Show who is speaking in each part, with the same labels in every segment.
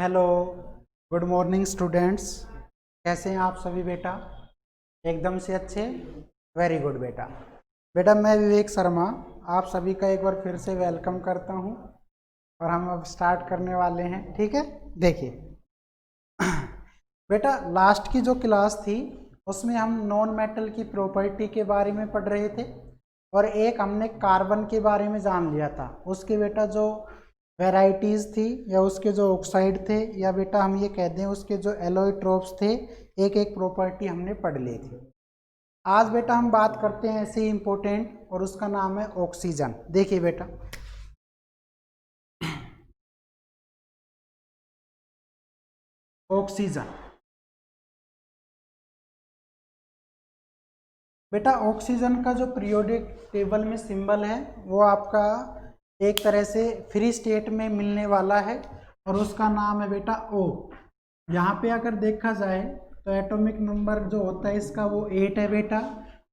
Speaker 1: Hello, good morning students. कैसे हैं आप सभी बेटा? एकदम से अच्छे, वेरी गुड बेटा। बेटा मैं विवेक शर्मा आप सभी का एक बार फिर से वेलकम करता हूं और हम अब स्टार्ट करने वाले हैं। ठीक है, देखिए बेटा लास्ट की जो क्लास थी उसमें हम नॉन मेटल की प्रॉपर्टी के बारे में पढ़ रहे थे और एक हमने कार्बन के बारे में जान लिया था। उसके बेटा जो वेराइटीज़ थी या उसके जो ऑक्साइड थे या बेटा हम ये कहते हैं उसके जो एलोट्रोप्स थे, एक एक प्रॉपर्टी हमने पढ़ ली थी। आज बेटा हम बात करते हैं ऐसे इम्पोर्टेंट और उसका नाम है ऑक्सीजन। देखिए बेटा ऑक्सीजन, बेटा ऑक्सीजन का जो पीरियोडिक टेबल में सिंबल है वो आपका एक तरह से फ्री स्टेट में मिलने वाला है और उसका नाम है बेटा O। यहाँ पे अगर देखा जाए तो एटॉमिक नंबर जो होता है इसका वो 8 है बेटा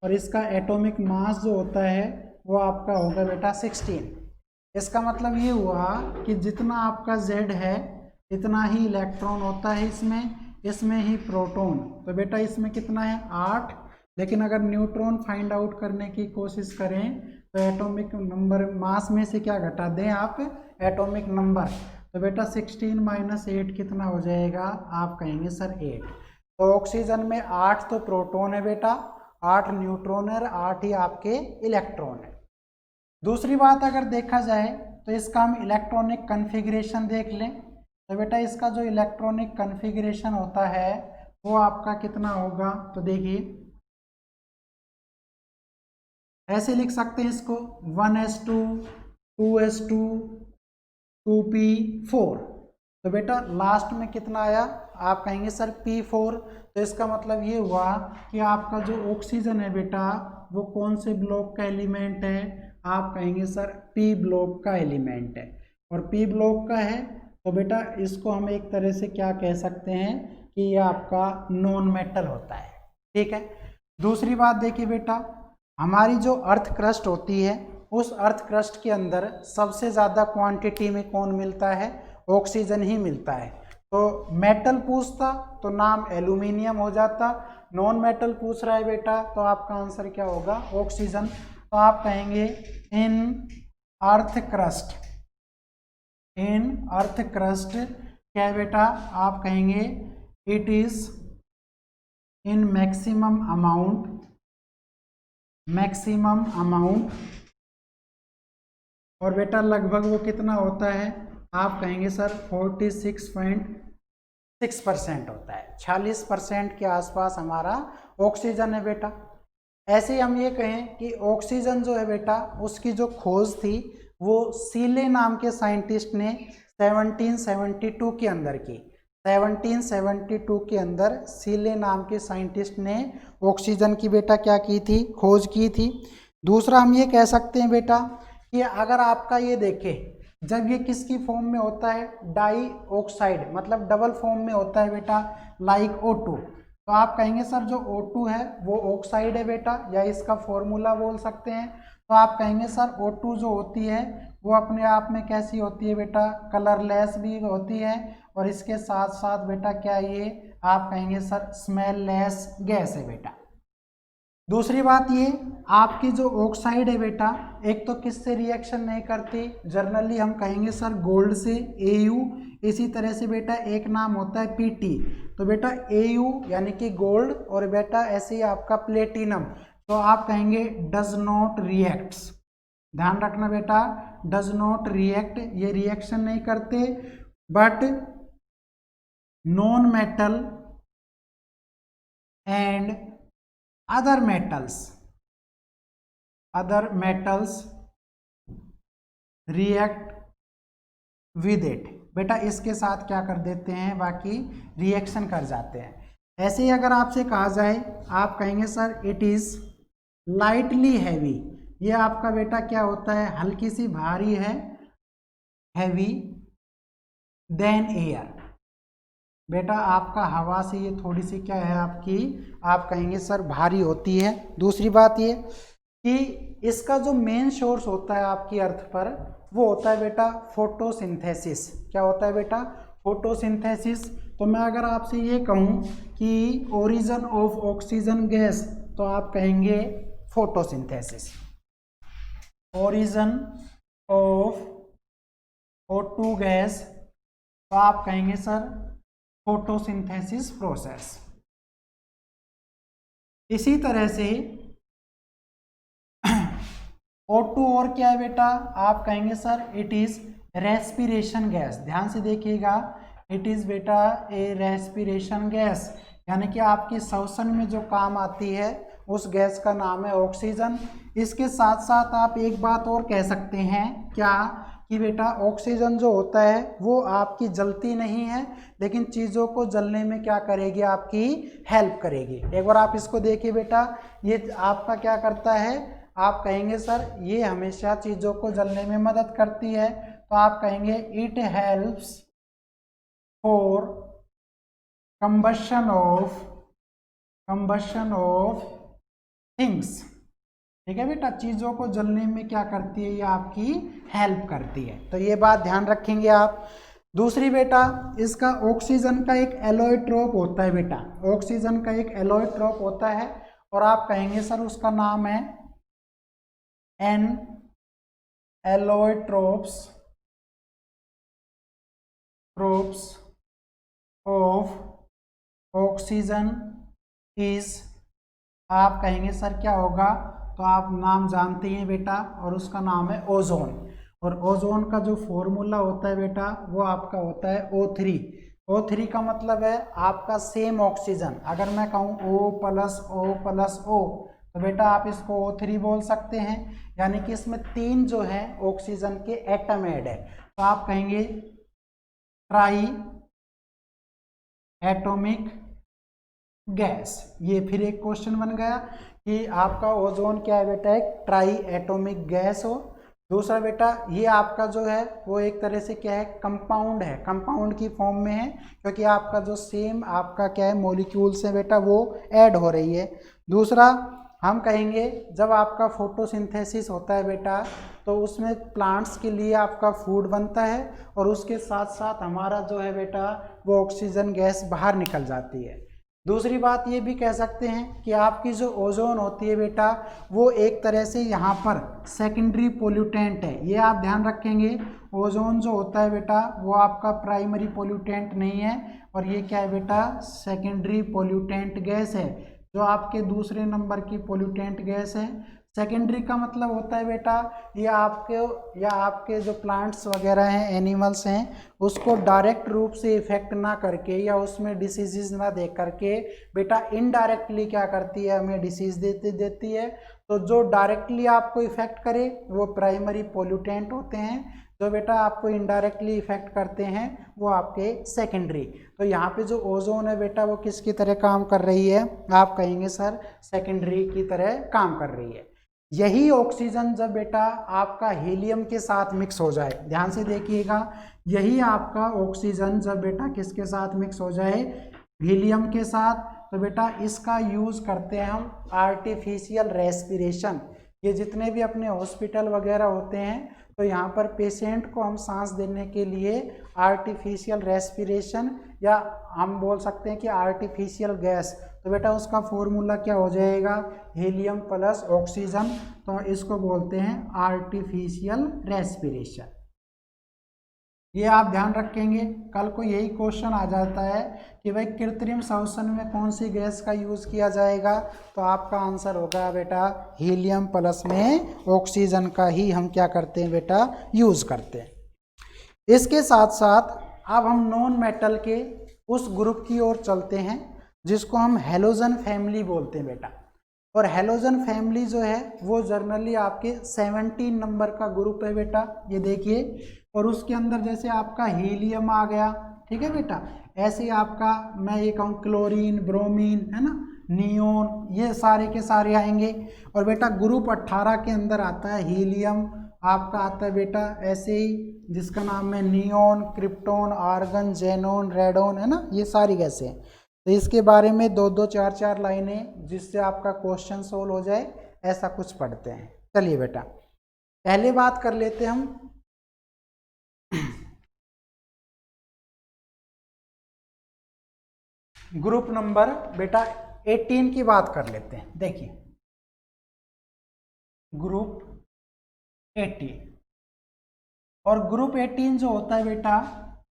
Speaker 1: और इसका एटॉमिक मास जो होता है वो आपका होगा बेटा 16। इसका मतलब ये हुआ कि जितना आपका Z है इतना ही इलेक्ट्रॉन होता है इसमें ही प्रोटॉन। तो बेटा इसमें कितना है 8, लेकिन अगर न्यूट्रॉन फाइंड आउट करने की कोशिश करें तो एटॉमिक नंबर मास में से क्या घटा दें आप, एटॉमिक नंबर। तो बेटा 16 - 8 कितना हो जाएगा, आप कहेंगे सर 8। तो ऑक्सीजन में 8 तो प्रोटॉन है बेटा, 8 न्यूट्रॉन है, 8 ही आपके इलेक्ट्रॉन है। दूसरी बात अगर देखा जाए तो इसका हम इलेक्ट्रॉनिक कन्फिग्रेशन देख लें तो बेटा इसका जो इलेक्ट्रॉनिक कन्फिग्रेशन होता है वो आपका कितना होगा। तो देखिए ऐसे लिख सकते हैं इसको 1s2 2s2 2p4। तो बेटा लास्ट में कितना आया, आप कहेंगे सर p4। तो इसका मतलब ये हुआ कि आपका जो ऑक्सीजन है बेटा वो कौन से ब्लॉक का एलिमेंट है, आप कहेंगे सर p ब्लॉक का एलिमेंट है। और p ब्लॉक का है तो बेटा इसको हम एक तरह से क्या कह सकते हैं कि ये आपका नॉन मेटल होता है। ठीक है, दूसरी बात देखिए बेटा हमारी जो अर्थ क्रस्ट होती है उस अर्थ क्रस्ट के अंदर सबसे ज़्यादा क्वांटिटी में कौन मिलता है, ऑक्सीजन ही मिलता है। तो मेटल पूछता तो नाम एल्यूमिनियम हो जाता, नॉन मेटल पूछ रहा है बेटा तो आपका आंसर क्या होगा, ऑक्सीजन। तो आप कहेंगे इन अर्थ क्रस्ट, इन अर्थ क्रस्ट क्या है बेटा, आप कहेंगे it is in maximum amount और बेटा लगभग वो कितना होता है, आप कहेंगे सर 46.6% होता है, 46% के आसपास हमारा ऑक्सीजन है बेटा। ऐसे ही हम ये कहें कि ऑक्सीजन जो है बेटा उसकी जो खोज थी वो सीले नाम के साइंटिस्ट ने 1772 के अंदर की। 1772 के अंदर सीले नाम के साइंटिस्ट ने ऑक्सीजन की बेटा क्या की थी, खोज की थी। दूसरा हम ये कह सकते हैं बेटा कि अगर आपका ये देखें जब ये किसकी फॉर्म में होता है, डाई ऑक्साइड मतलब डबल फॉर्म में होता है बेटा, लाइक O2। तो आप कहेंगे सर जो O2 है वो ऑक्साइड है बेटा, या इसका फॉर्मूला बोल सकते हैं। तो आप कहेंगे सर O2 जो होती है वो अपने आप में कैसी होती है बेटा, कलरलेस भी होती है और इसके साथ साथ बेटा क्या ये, आप कहेंगे सर स्मेललेस गैस है बेटा। दूसरी बात ये आपकी जो ऑक्साइड है बेटा एक तो किससे रिएक्शन नहीं करती, जर्नली हम कहेंगे सर गोल्ड से Au, इसी तरह से बेटा एक नाम होता है Pt। तो बेटा Au यानी कि गोल्ड और बेटा ऐसे ही आपका प्लेटिनम, तो आप कहेंगे डज नॉट रिएक्ट्स। ध्यान रखना बेटा डज नॉट रिएक्ट, ये रिएक्शन नहीं करते। But non metal and other metals react with it, बेटा इसके साथ क्या कर देते हैं, बाकी रिएक्शन कर जाते हैं। ऐसे ही अगर आपसे कहा जाए आप कहेंगे sir it is lightly heavy, ये आपका बेटा क्या होता है, हल्की सी भारी है, हैवी देन एयर। बेटा आपका हवा से ये थोड़ी सी क्या है आपकी, आप कहेंगे सर भारी होती है। दूसरी बात ये कि इसका जो मेन सोर्स होता है आपकी अर्थ पर वो होता है बेटा फोटोसिंथेसिस। क्या होता है बेटा, फोटोसिंथेसिस। तो मैं अगर आपसे ये कहूँ कि ओरिजिन ऑफ ऑक्सीजन गैस, तो आप कहेंगे photosynthesis. Origin of O2 gas, तो आप कहेंगे सर फोटोसिंथेसिस प्रोसेस। इसी तरह से O2 और क्या है बेटा, आप कहेंगे sir it is respiration gas. ध्यान से देखिएगा, इट इज बेटा ए रेस्पिरेशन गैस, यानी कि आपकी श्वसन में जो काम आती है उस गैस का नाम है ऑक्सीजन। इसके साथ साथ आप एक बात और कह सकते हैं, क्या कि बेटा ऑक्सीजन जो होता है वो आपकी जलती नहीं है, लेकिन चीज़ों को जलने में क्या करेगी, आपकी हेल्प करेगी। एक बार आप इसको देखिए बेटा, ये आपका क्या करता है, आप कहेंगे सर ये हमेशा चीज़ों को जलने में मदद करती है, तो आप कहेंगे it helps for combustion of things. ठीक है बेटा, चीज़ों को जलने में क्या करती है, ये आपकी हेल्प करती है। तो ये बात ध्यान रखेंगे आप। दूसरी बेटा, इसका ऑक्सीजन का एक एलोट्रोप होता है बेटा, ऑक्सीजन का एक एलोट्रोप होता है, और आप कहेंगे सर उसका नाम है an allotropes of oxygen is, आप कहेंगे सर क्या होगा, तो आप नाम जानते हैं बेटा, और उसका नाम है ओजोन। और ओजोन का जो फॉर्मूला होता है बेटा वो आपका होता है O3। O3 का मतलब है आपका सेम ऑक्सीजन। अगर मैं कहूँ O+O+O, तो बेटा आप इसको O3 बोल सकते हैं, यानी कि इसमें 3 जो है ऑक्सीजन के एटम ऐड है, तो आप कहेंगे ट्राई एटॉमिक गैस। ये फिर एक क्वेश्चन बन गया कि आपका ओजोन क्या है बेटा, एक ट्राई एटॉमिक गैस हो। दूसरा बेटा, ये आपका जो है वो एक तरह से क्या है, कंपाउंड है, कंपाउंड की फॉर्म में है, क्योंकि आपका जो सेम आपका क्या है मॉलिक्यूल्स है बेटा वो ऐड हो रही है। दूसरा हम कहेंगे जब आपका फोटोसिंथेसिस होता है बेटा, तो उसमें प्लांट्स के लिए आपका फूड बनता है, और उसके साथ साथ हमारा जो है बेटा वो ऑक्सीजन गैस बाहर निकल जाती है। दूसरी बात ये भी कह सकते हैं कि आपकी जो ओजोन होती है बेटा वो एक तरह से यहाँ पर सेकेंडरी पोल्यूटेंट है, ये आप ध्यान रखेंगे। ओजोन जो होता है बेटा वो आपका प्राइमरी पोल्यूटेंट नहीं है, और ये क्या है बेटा, सेकेंडरी पोल्यूटेंट गैस है, जो आपके दूसरे नंबर की पोल्यूटेंट गैस है। सेकेंडरी का मतलब होता है बेटा ये आपके जो प्लांट्स वगैरह हैं, एनिमल्स हैं, उसको डायरेक्ट रूप से इफेक्ट ना करके या उसमें डिसीजेज ना दे करके बेटा इनडायरेक्टली क्या करती है, हमें डिसीज देती है। तो जो डायरेक्टली आपको इफेक्ट करे वो प्राइमरी पोल्यूटेंट होते हैं, जो बेटा आपको इनडायरेक्टली इफेक्ट करते हैं वो आपके सेकेंडरी। तो यहाँ पे जो ओजोन है बेटा वो किसकी तरह काम कर रही है, आप कहेंगे सर सेकेंडरी की तरह काम कर रही है। यही ऑक्सीजन जब बेटा आपका हीलियम के साथ मिक्स हो जाए, ध्यान से देखिएगा, यही आपका ऑक्सीजन जब बेटा किसके साथ मिक्स हो जाए, हीलियम के साथ, तो बेटा इसका यूज करते हैं हम आर्टिफिशियल रेस्पिरेशन। ये जितने भी अपने हॉस्पिटल वगैरह होते हैं, तो यहाँ पर पेशेंट को हम सांस देने के लिए आर्टिफिशियल रेस्पिरेशन, या हम बोल सकते हैं कि आर्टिफिशियल गैस, तो बेटा उसका फॉर्मूला क्या हो जाएगा, हीलियम प्लस ऑक्सीजन, तो इसको बोलते हैं आर्टिफिशियल रेस्पिरेशन। ये आप ध्यान रखेंगे, कल को यही क्वेश्चन आ जाता है कि भाई कृत्रिम श्वसन में कौन सी गैस का यूज़ किया जाएगा, तो आपका आंसर होगा बेटा हीलियम प्लस में ऑक्सीजन का ही हम क्या करते हैं बेटा, यूज़ करते हैं। इसके साथ साथ अब हम नॉन मेटल के उस ग्रुप की ओर चलते हैं जिसको हम हैलोजन फैमिली बोलते हैं बेटा। और हैलोजन फैमिली जो है वो जनरली आपके 17 नंबर का ग्रुप है बेटा, ये देखिए। और उसके अंदर जैसे आपका हीलियम आ गया, ठीक है बेटा, ऐसे ही आपका मैं ये कहूँ क्लोरीन, ब्रोमीन, है ना, नियोन, ये सारे के सारे आएंगे। और बेटा ग्रुप 18 के अंदर आता है हीलियम, आपका आता है बेटा ऐसे ही जिसका नाम है neon, krypton, argon, xenon, radon, है ना, ये सारी गैसें। तो इसके बारे में 2-2, 4-4 लाइनें जिससे आपका क्वेश्चन सोल्व हो जाए, ऐसा कुछ पढ़ते हैं। चलिए बेटा पहले बात कर लेते हैं हम ग्रुप नंबर बेटा 18 की बात कर लेते हैं। देखिए ग्रुप 18, और ग्रुप 18 जो होता है बेटा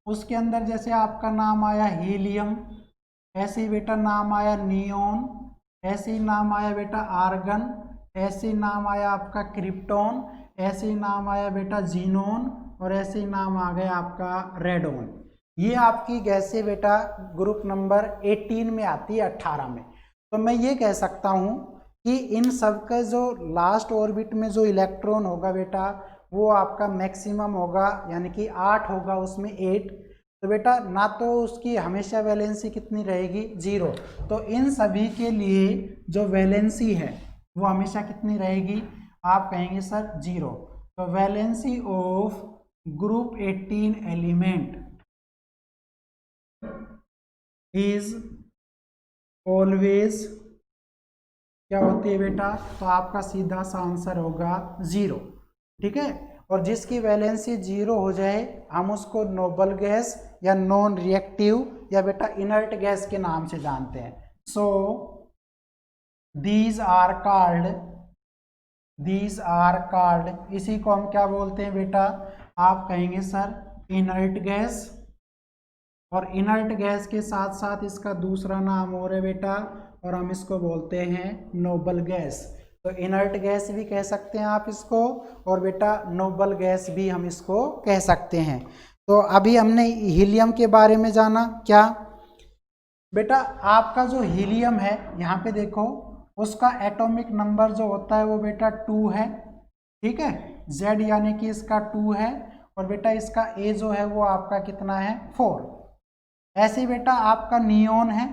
Speaker 1: उसके अंदर जैसे आपका नाम आया हीलियम, ऐसे ही बेटा नाम आया नियोन, ऐसे ही नाम आया बेटा आर्गन, ऐसे ही नाम आया आपका क्रिप्टॉन, ऐसे ही नाम आया बेटा जीनोन, और ऐसे ही नाम आ गया आपका रेडोन। ये आपकी गैसें बेटा ग्रुप नंबर 18 में आती है, 18 में। तो मैं ये कह सकता हूँ कि इन सब का जो लास्ट ऑर्बिट में जो इलेक्ट्रॉन होगा बेटा वो आपका मैक्सिमम होगा, यानी कि 8 होगा, उसमें 8। तो बेटा ना तो उसकी हमेशा वैलेंसी कितनी रहेगी, 0। तो इन सभी के लिए जो वैलेंसी है वो हमेशा कितनी रहेगी, आप कहेंगे सर 0। तो valency of group 18 element is always क्या होती है बेटा, तो आपका सीधा सा आंसर होगा 0। ठीक है, और जिसकी वैलेंसी 0 हो जाए हम उसको नोबल गैस या नॉन रिएक्टिव या बेटा इनर्ट गैस के नाम से जानते हैं। सो दीज आर कॉल्ड, इसी को हम क्या बोलते हैं बेटा, आप कहेंगे सर इनर्ट गैस, और इनर्ट गैस के साथ साथ इसका दूसरा नाम और है बेटा, और हम इसको बोलते हैं नोबल गैस। तो इनर्ट गैस भी कह सकते हैं आप इसको, और बेटा नोबल गैस भी हम इसको कह सकते हैं। तो अभी हमने हीलियम के बारे में जाना। क्या बेटा आपका जो हीलियम है यहाँ पे देखो, उसका एटॉमिक नंबर जो होता है वो बेटा 2 है। ठीक है, Z यानी कि इसका 2 है, और बेटा इसका A जो है वो आपका कितना है, 4। ऐसे ही बेटा आपका नियोन है,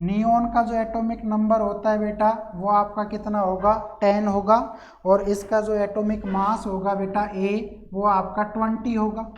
Speaker 1: नियोन का जो एटॉमिक नंबर होता है बेटा वो आपका कितना होगा, 10 होगा, और इसका जो एटॉमिक मास होगा बेटा A वो आपका 20 होगा।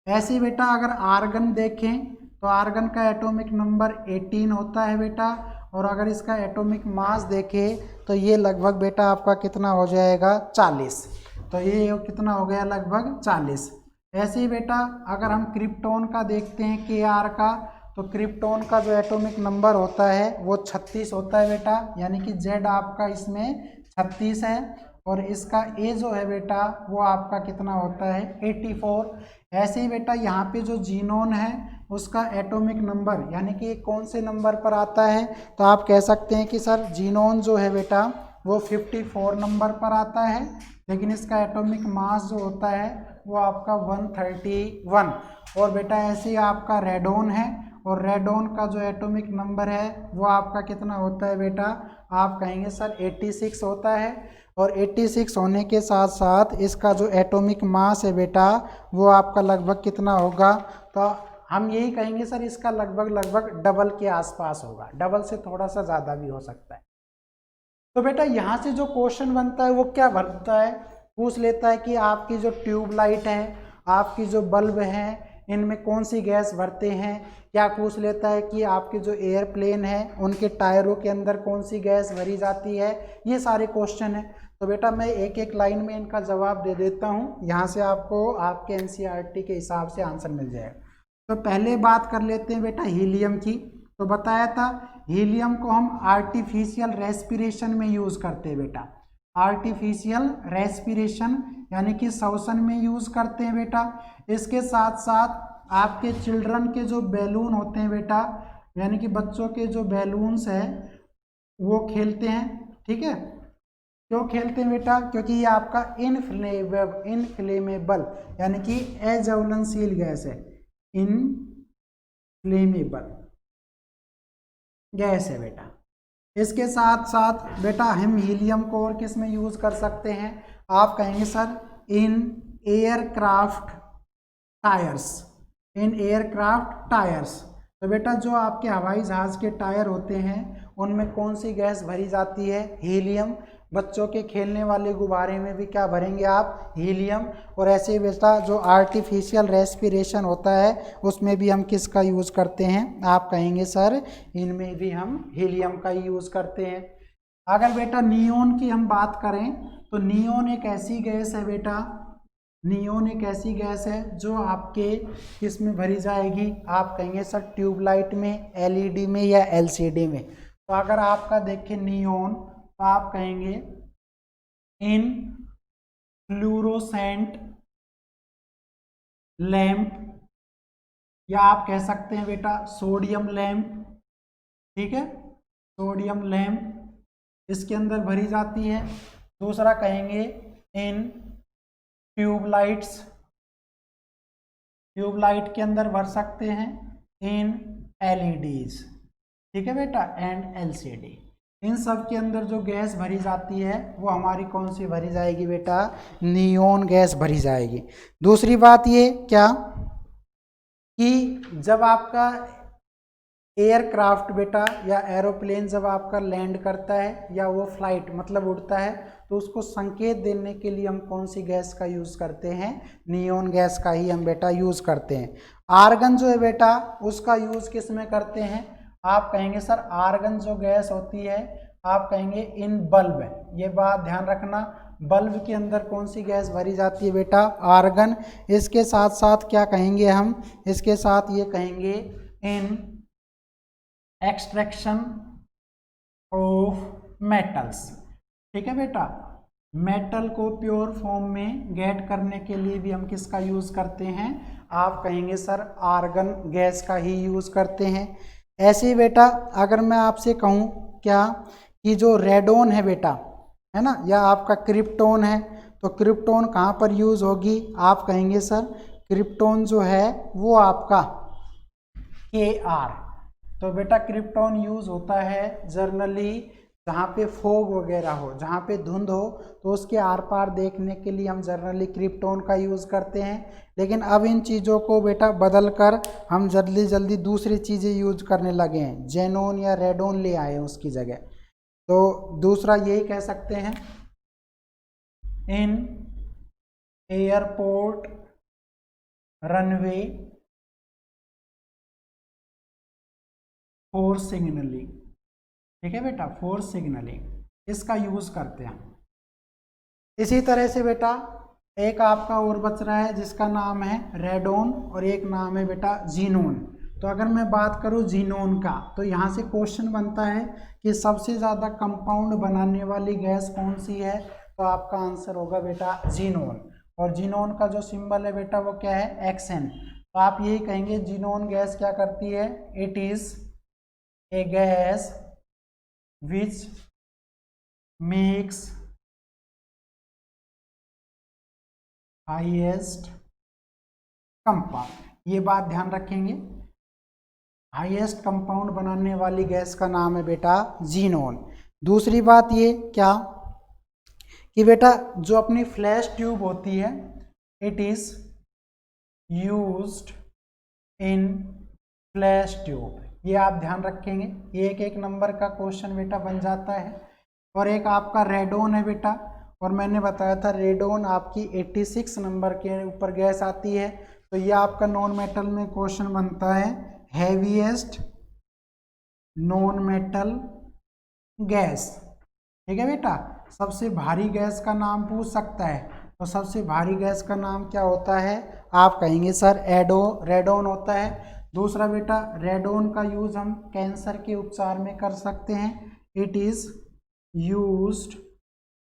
Speaker 1: ऐसे ही बेटा अगर आर्गन देखें तो आर्गन का एटॉमिक नंबर 18 होता है बेटा, और अगर इसका एटॉमिक मास देखें तो ये लगभग बेटा आपका कितना हो जाएगा, 40। तो ये कितना हो गया, लगभग 40। ऐसे ही बेटा अगर हम क्रिप्टॉन का देखते हैं Kr का, तो क्रिप्टॉन का जो एटॉमिक नंबर होता है वो 36 होता है बेटा, यानी कि Z आपका इसमें 36 है, और इसका A जो है बेटा वो आपका कितना होता है, 84। ऐसे ही बेटा यहाँ पे जो जीनोन है उसका एटॉमिक नंबर यानी कि कौन से नंबर पर आता है, तो आप कह सकते हैं कि सर जीनोन जो है बेटा वो 54 नंबर पर आता है, लेकिन इसका एटॉमिक मास जो होता है वो आपका 131। और बेटा ऐसे ही आपका रेडोन है, और रेडोन का जो एटॉमिक नंबर है वो आपका कितना होता है बेटा, आप कहेंगे सर 86 होता है। और 86 होने के साथ साथ इसका जो एटॉमिक मास है बेटा वो आपका लगभग कितना होगा, तो हम यही कहेंगे सर इसका लगभग डबल के आसपास होगा, डबल से थोड़ा सा ज़्यादा भी हो सकता है। तो बेटा यहाँ से जो क्वेश्चन बनता है वो क्या बनता है, पूछ लेता है कि आपकी जो ट्यूबलाइट है, आपकी जो बल्ब है, इनमें कौन सी गैस भरते हैं। क्या पूछ लेता है कि आपके जो एयरप्लेन है उनके टायरों के अंदर कौन सी गैस भरी जाती है। ये सारे क्वेश्चन है। तो बेटा मैं एक एक लाइन में इनका जवाब दे देता हूँ, यहाँ से आपको आपके एनसीईआरटी के हिसाब से आंसर मिल जाएगा। तो पहले बात कर लेते हैं बेटा हीलियम की। तो बताया था हीलियम को हम आर्टिफिशियल रेस्पिरेशन में यूज़ करते हैं बेटा, आर्टिफिशियल रेस्पिरेशन यानी कि श्वसन में यूज़ करते हैं बेटा। इसके साथ साथ आपके चिल्ड्रन के जो बैलून होते हैं बेटा, यानी कि बच्चों के जो बैलून्स हैं वो खेलते हैं। ठीक है, क्यों खेलते हैं बेटा, क्योंकि ये आपका इनफ्लेमेबल यानी कि अज्वलनशील गैस है, इनफ्लेमेबल गैस है बेटा। इसके साथ साथ बेटा हम हीलियम को और किस में यूज़ कर सकते हैं, आप कहेंगे sir in aircraft tyres, in aircraft tyres. तो बेटा जो आपके हवाई जहाज़ के टायर होते हैं उनमें कौन सी गैस भरी जाती है, हीलियम। बच्चों के खेलने वाले गुब्बारे में भी क्या भरेंगे आप, हीलियम। और ऐसे ही बेटा जो आर्टिफिशियल रेस्पिरेशन होता है उसमें भी हम किसका यूज़ करते हैं, आप कहेंगे सर इनमें भी हम हीलियम का यूज़ करते हैं। अगर बेटा नियोन की हम बात करें तो नियोन एक ऐसी गैस है बेटा, नियोन एक ऐसी गैस है जो आपके किस में भरी जाएगी, आप कहेंगे सर ट्यूबलाइट में, एलईडी में या एलसीडी में। तो अगर आपका देखें नियोन तो आप कहेंगे इन फ्लूरोसेंट लैंप, या आप कह सकते हैं बेटा सोडियम लैंप, ठीक है, सोडियम लैंप इसके अंदर भरी जाती है। दूसरा कहेंगे इन ट्यूबलाइट्स, ट्यूबलाइट के अंदर भर सकते हैं, इन एलईडीज, ठीक है बेटा, एंड एलसीडी। इन सब के अंदर जो गैस भरी जाती है वो हमारी कौन सी भरी जाएगी बेटा, नियोन गैस भरी जाएगी। दूसरी बात ये क्या कि जब आपका एयरक्राफ्ट बेटा या एरोप्लेन जब आपका लैंड करता है या वो फ्लाइट मतलब उड़ता है तो उसको संकेत देने के लिए हम कौन सी गैस का यूज़ करते हैं, नियोन गैस का ही हम बेटा यूज़ करते हैं। आर्गन जो है बेटा उसका यूज़ किस में करते हैं, आप कहेंगे सर आर्गन जो गैस होती है आप कहेंगे इन बल्ब, ये बात ध्यान रखना, बल्ब के अंदर कौन सी गैस भरी जाती है बेटा, आर्गन। इसके साथ साथ क्या कहेंगे हम, इसके साथ ये कहेंगे इन एक्सट्रैक्शन ऑफ मेटल्स, ठीक है बेटा, मेटल को प्योर फॉर्म में गेट करने के लिए भी हम किसका यूज़ करते हैं, आप कहेंगे सर आर्गन गैस का ही यूज़ करते हैं। ऐसे ही बेटा अगर मैं आपसे कहूँ क्या कि जो रेडोन है बेटा, है ना, या आपका क्रिप्टोन है, तो क्रिप्टोन कहाँ पर यूज़ होगी, आप कहेंगे सर क्रिप्टोन जो है वो आपका Kr, तो बेटा क्रिप्टोन यूज़ होता है जर्नली जहाँ पे फोग वगैरह हो, जहाँ पे धुंध हो, तो उसके आर पार देखने के लिए हम जर्नली क्रिप्टोन का यूज़ करते हैं। लेकिन अब इन चीज़ों को बेटा बदल कर हम जल्दी जल्दी दूसरी चीज़ें यूज करने लगे हैं, जेनोन या रेडोन ले आए हैं उसकी जगह। तो दूसरा यही कह सकते हैं इन एयरपोर्ट रनवे फॉर सिग्नलिंग, ठीक है बेटा, फॉर सिग्नलिंग इसका यूज करते हैं। इसी तरह से बेटा एक आपका और बच रहा है जिसका नाम है रेडोन और एक नाम है बेटा जीनोन। तो अगर मैं बात करूं जीनोन का तो यहाँ से क्वेश्चन बनता है कि सबसे ज़्यादा कंपाउंड बनाने वाली गैस कौन सी है, तो आपका आंसर होगा बेटा जीनोन। और जीनोन का जो सिंबल है बेटा वो क्या है, XN। तो आप यही कहेंगे जीनोन गैस क्या करती है, it is a gas which makes highest compound, ये बात ध्यान रखेंगे, हाईएस्ट कंपाउंड बनाने वाली गैस का नाम है बेटा जीनोन। दूसरी बात ये क्या कि बेटा जो अपनी फ्लैश ट्यूब होती है it is used in flash tube, ये आप ध्यान रखेंगे, ये एक एक नंबर का क्वेश्चन बेटा बन जाता है। और एक आपका रेडोन है बेटा, और मैंने बताया था रेडोन आपकी 86 नंबर के ऊपर गैस आती है। तो ये आपका नॉन मेटल में क्वेश्चन बनता है हैवीएस्ट नॉन मेटल गैस, ठीक है बेटा, सबसे भारी गैस का नाम पूछ सकता है, तो सबसे भारी गैस का नाम क्या होता है, आप कहेंगे सर रेडोन होता है। दूसरा बेटा रेडोन का यूज़ हम कैंसर के उपचार में कर सकते हैं, it is used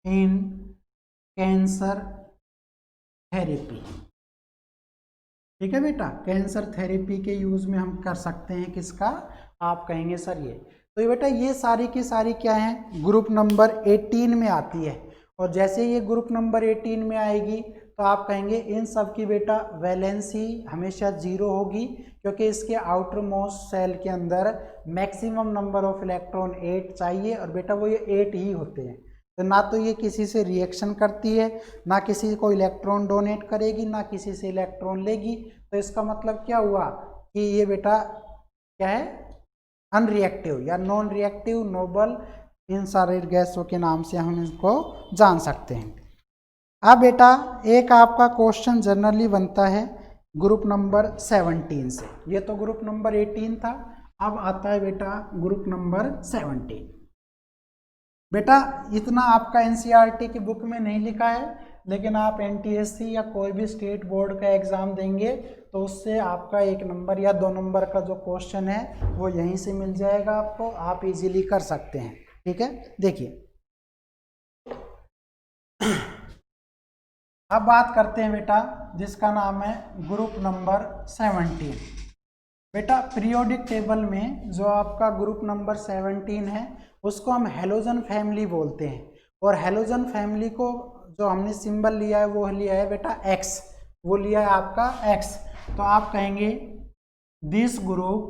Speaker 1: in cancer therapy, ठीक है बेटा, कैंसर थेरेपी के यूज़ में हम कर सकते हैं किसका, आप कहेंगे सर ये। तो ये बेटा ये सारी की सारी क्या है, ग्रुप नंबर 18 में आती है। और जैसे ये ग्रुप नंबर 18 में आएगी तो आप कहेंगे इन सब की बेटा वैलेंसी हमेशा 0 होगी, क्योंकि इसके आउटर मोस्ट सेल के अंदर मैक्सिमम नंबर ऑफ इलेक्ट्रॉन 8 चाहिए, और बेटा वो ये 8 ही होते हैं। तो ना तो ये किसी से रिएक्शन करती है, ना किसी को इलेक्ट्रॉन डोनेट करेगी, ना किसी से इलेक्ट्रॉन लेगी। तो इसका मतलब क्या हुआ कि ये बेटा क्या है, अनरिएक्टिव या नॉन रिएक्टिव नोबल इनसाइड गैसों के नाम से हम इसको जान सकते हैं। अब बेटा एक आपका क्वेश्चन जनरली बनता है ग्रुप नंबर 17 से, ये तो ग्रुप नंबर 18 था, अब आता है बेटा ग्रुप नंबर 17। बेटा इतना आपका एनसीईआरटी की बुक में नहीं लिखा है, लेकिन आप एनटीएससी या कोई भी स्टेट बोर्ड का एग्ज़ाम देंगे तो उससे आपका 1 नंबर या 2 नंबर का जो क्वेश्चन है वो यहीं से मिल जाएगा आपको, आप इजीली कर सकते हैं। ठीक है, देखिए अब बात करते हैं बेटा जिसका नाम है ग्रुप नंबर 17। बेटा पीरियोडिक टेबल में जो आपका ग्रुप नंबर 17 है उसको हम हैलोजन फैमिली बोलते हैं, और हैलोजन फैमिली को जो हमने सिंबल लिया है वो लिया है बेटा एक्स, वो लिया है आपका एक्स। तो आप कहेंगे this group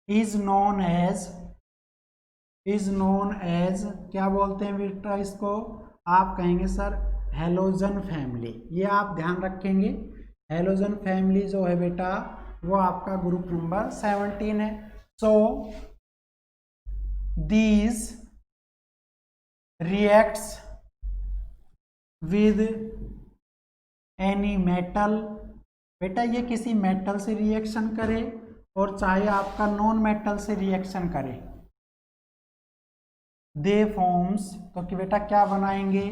Speaker 1: is known as क्या बोलते हैं बेटा इसको, आप कहेंगे सर हैलोजन फैमिली। ये आप ध्यान रखेंगे, हैलोजन फैमिली जो है बेटा वो आपका ग्रुप नंबर 17 है। So these reacts with any metal, बेटा ये किसी मेटल से रिएक्शन करे और चाहे आपका नॉन मेटल से रिएक्शन करे, दे फॉर्म्स, तो कि बेटा क्या बनाएंगे,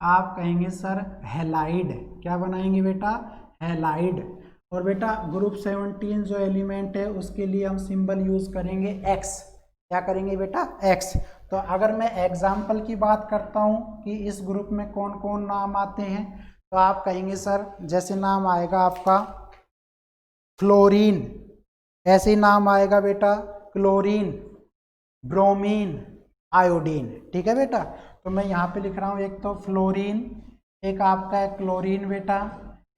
Speaker 1: आप कहेंगे सर हैलाइड। क्या बनाएंगे बेटा, हैलाइड। और बेटा ग्रुप 17 जो एलिमेंट है उसके लिए हम सिंबल यूज करेंगे एक्स। क्या करेंगे बेटा, एक्स। तो अगर मैं एग्जाम्पल की बात करता हूँ कि इस ग्रुप में कौन कौन नाम आते हैं, तो आप कहेंगे सर जैसे नाम आएगा आपका फ्लोरीन, ऐसे ही नाम आएगा बेटा क्लोरीन, ब्रोमीन, आयोडीन। ठीक है बेटा, तो मैं यहाँ पे लिख रहा हूँ एक तो फ्लोरीन, एक आपका है क्लोरीन बेटा,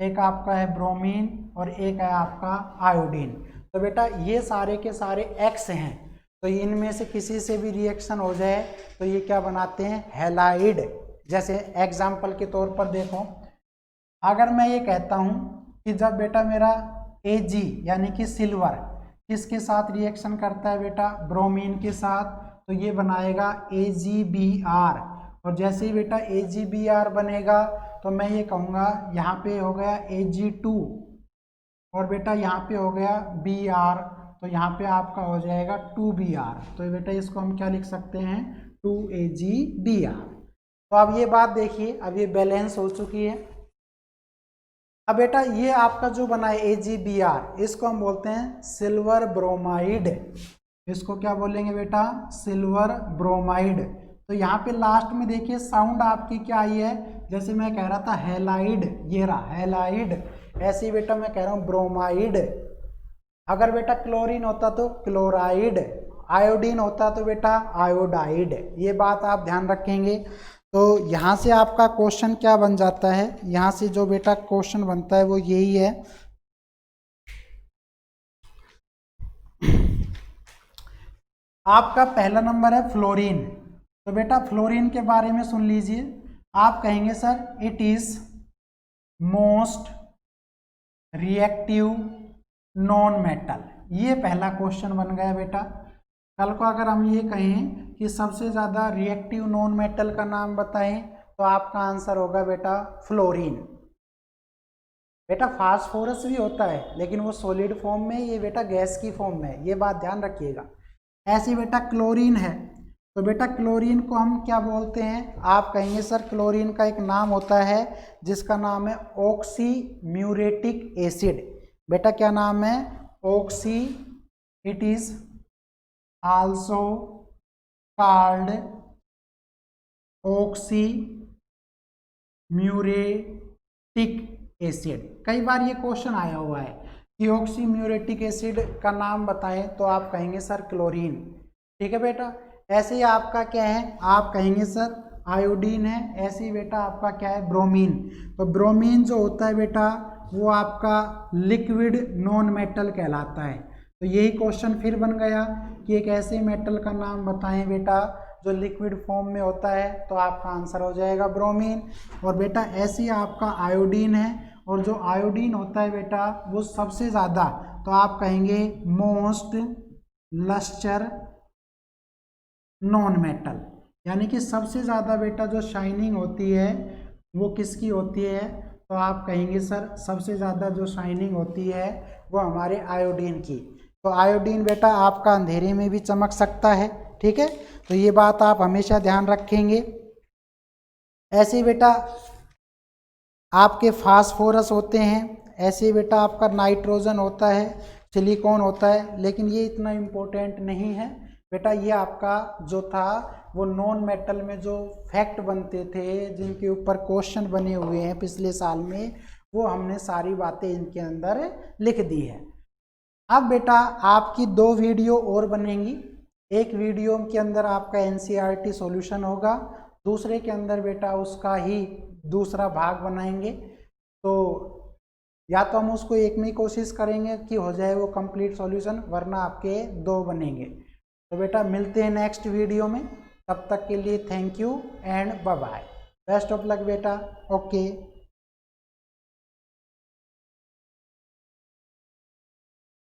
Speaker 1: एक आपका है ब्रोमीन और एक है आपका आयोडीन। तो बेटा ये सारे के सारे एक्स हैं, तो इनमें से किसी से भी रिएक्शन हो जाए तो ये क्या बनाते हैं, हैलाइड। जैसे एग्जाम्पल के तौर पर देखो, अगर मैं ये कहता हूँ कि जब बेटा मेरा Ag यानी कि सिल्वर किसके साथ रिएक्शन करता है बेटा, ब्रोमीन के साथ, तो ये बनाएगा AgBr। और जैसे ही बेटा AgBr बनेगा तो मैं ये कहूँगा यहाँ पे हो गया Ag2 और बेटा यहाँ पे हो गया Br, तो यहाँ पे आपका हो जाएगा 2Br। तो बेटा इसको हम क्या लिख सकते हैं, 2AgBr। तो अब ये बात देखिए, अब ये बैलेंस हो चुकी है। अब बेटा ये आपका जो बना है AgBr, इसको हम बोलते हैं सिल्वर ब्रोमाइड। इसको क्या बोलेंगे बेटा, सिल्वर ब्रोमाइड। तो यहाँ पे लास्ट में देखिए साउंड आपकी क्या आई है, जैसे मैं कह रहा था हैलाइड, ये रहा हैलाइड, ऐसे ही बेटा मैं कह रहा हूँ ब्रोमाइड। अगर बेटा क्लोरीन होता तो क्लोराइड, आयोडीन होता तो बेटा आयोडाइड। ये बात आप ध्यान रखेंगे। तो यहाँ से आपका क्वेश्चन क्या बन जाता है, यहाँ से जो बेटा क्वेश्चन बनता है वो यही है, आपका पहला नंबर है फ्लोरीन। तो बेटा फ्लोरीन के बारे में सुन लीजिए, आप कहेंगे sir it is most reactive non metal. ये पहला क्वेश्चन बन गया बेटा। कल को अगर हम ये कहें कि सबसे ज़्यादा रिएक्टिव नॉन मेटल का नाम बताएं तो आपका आंसर होगा बेटा फ्लोरीन। बेटा फास्फोरस भी होता है लेकिन वो सॉलिड फॉर्म में, ये बेटा गैस की फॉर्म में, ये बात ध्यान रखिएगा। ऐसे बेटा क्लोरीन है, तो बेटा क्लोरीन को हम क्या बोलते हैं, आप कहेंगे सर क्लोरीन का एक नाम होता है जिसका नाम है ऑक्सीम्यूरेटिक एसिड। बेटा क्या नाम है, oxy, it is also called oxymuriatic acid. कई बार ये क्वेश्चन आया हुआ है कि ऑक्सीम्यूरेटिक एसिड का नाम बताएं, तो आप कहेंगे सर क्लोरीन। ठीक है बेटा, ऐसे ही आपका क्या है, आप कहेंगे सर आयोडीन है, ऐसे ही बेटा आपका क्या है ब्रोमीन। तो ब्रोमीन जो होता है बेटा वो आपका लिक्विड नॉन मेटल कहलाता है। तो यही क्वेश्चन फिर बन गया कि एक ऐसे मेटल का नाम बताएं बेटा जो लिक्विड फॉर्म में होता है, तो आपका आंसर हो जाएगा ब्रोमीन। और बेटा ऐसे ही आपका आयोडीन है, और जो आयोडीन होता है बेटा वो सबसे ज़्यादा, तो आप कहेंगे मोस्ट लस्टर नॉन मेटल, यानी कि सबसे ज़्यादा बेटा जो शाइनिंग होती है वो किसकी होती है, तो आप कहेंगे सर सबसे ज़्यादा जो शाइनिंग होती है वो हमारे आयोडीन की। तो आयोडीन बेटा आपका अंधेरे में भी चमक सकता है। ठीक है, तो ये बात आप हमेशा ध्यान रखेंगे। ऐसे बेटा आपके फास्फोरस होते हैं, ऐसे बेटा आपका नाइट्रोजन होता है, सिलिकॉन होता है, लेकिन ये इतना इम्पोर्टेंट नहीं है बेटा। ये आपका जो था वो नॉन मेटल में जो फैक्ट बनते थे, जिनके ऊपर क्वेश्चन बने हुए हैं पिछले साल में, वो हमने सारी बातें इनके अंदर लिख दी है। अब बेटा आपकी 2 वीडियो और बनेंगी। एक वीडियो के अंदर आपका एनसीईआरटी सॉल्यूशन होगा, दूसरे के अंदर बेटा उसका ही दूसरा भाग बनाएंगे। तो या तो हम उसको एक में ही कोशिश करेंगे कि हो जाए वो कंप्लीट सॉल्यूशन, वरना आपके 2 बनेंगे। तो बेटा मिलते हैं नेक्स्ट वीडियो में, तब तक के लिए thank you and bye bye, best of luck बेटा। ओके।